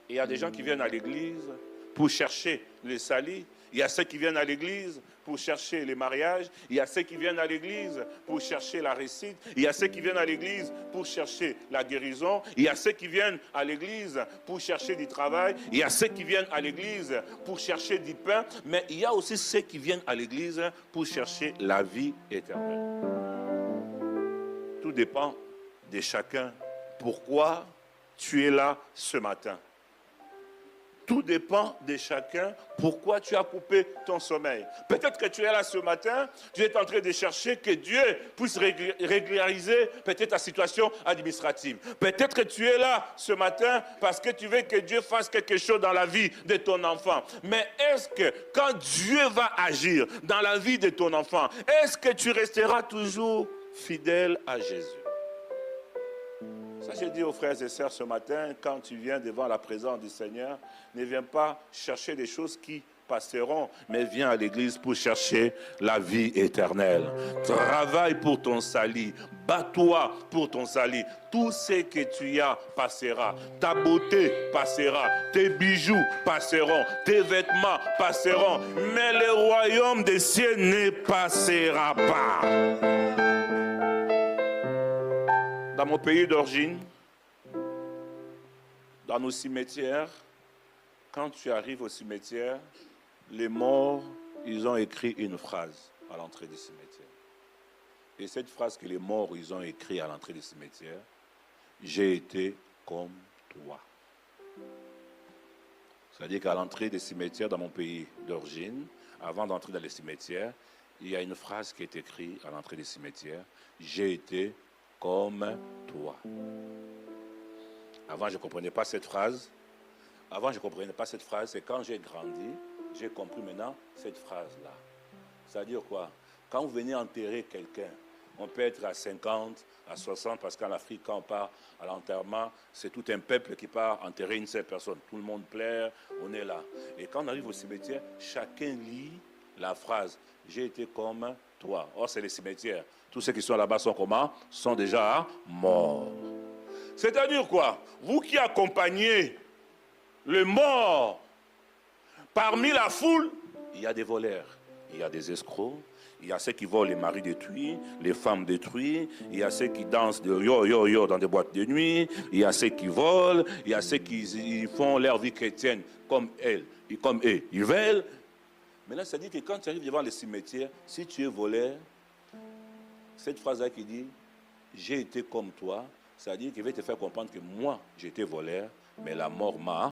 Il y a des gens qui viennent à l'église pour chercher les salis. Il y a ceux qui viennent à l'église pour chercher les mariages. Il y a ceux qui viennent à l'église pour chercher la réussite. Il y a ceux qui viennent à l'église pour chercher la guérison. Il y a ceux qui viennent à l'église pour chercher du travail. Il y a ceux qui viennent à l'église pour chercher du pain. Mais il y a aussi ceux qui viennent à l'église pour chercher la vie éternelle. Tout dépend de chacun. Pourquoi tu es là ce matin? Tout dépend de chacun. Pourquoi tu as coupé ton sommeil? Peut-être que tu es là ce matin, tu es en train de chercher que Dieu puisse régulariser peut-être ta situation administrative. Peut-être que tu es là ce matin parce que tu veux que Dieu fasse quelque chose dans la vie de ton enfant. Mais est-ce que quand Dieu va agir dans la vie de ton enfant, est-ce que tu resteras toujours fidèle à Jésus? Ça, j'ai dit aux frères et sœurs ce matin, quand tu viens devant la présence du Seigneur, ne viens pas chercher des choses qui passeront, mais viens à l'église pour chercher la vie éternelle. Travaille pour ton salut, bats-toi pour ton salut. Tout ce que tu as passera. Ta beauté passera, tes bijoux passeront, tes vêtements passeront, mais le royaume des cieux ne passera pas. Dans mon pays d'origine, dans nos cimetières, quand tu arrives au cimetière, les morts, ils ont écrit une phrase à l'entrée du cimetière. Et cette phrase que les morts, ils ont écrit à l'entrée du cimetière, j'ai été comme toi. C'est-à-dire qu'à l'entrée des cimetières dans mon pays d'origine, avant d'entrer dans les cimetières, il y a une phrase qui est écrite à l'entrée des cimetières, j'ai été comme toi. Avant, je ne comprenais pas cette phrase. C'est quand j'ai grandi, j'ai compris maintenant cette phrase-là. C'est-à-dire quoi? Quand vous venez enterrer quelqu'un, on peut être à 50, à 60, parce qu'en Afrique, quand on part à l'enterrement, c'est tout un peuple qui part enterrer une seule personne. Tout le monde pleure, on est là. Et quand on arrive au cimetière, chacun lit la phrase « J'ai été comme toi ». Or, c'est les cimetières. Tous ceux qui sont là-bas sont comment? Sont déjà morts. C'est-à-dire quoi? Vous qui accompagnez le mort parmi la foule, il y a des voleurs, il y a des escrocs, il y a ceux qui volent les maris détruits, les femmes détruites, il y a ceux qui dansent de yo-yo-yo dans des boîtes de nuit, il y a ceux qui volent, il y a ceux qui font leur vie chrétienne comme elles, comme eux, ils veulent. Mais là, ça dit que quand tu arrives devant les cimetières, si tu es voleur, cette phrase-là qui dit « J'ai été comme toi », ça dit qu'il va te faire comprendre que moi, j'étais voleur, mais la mort m'a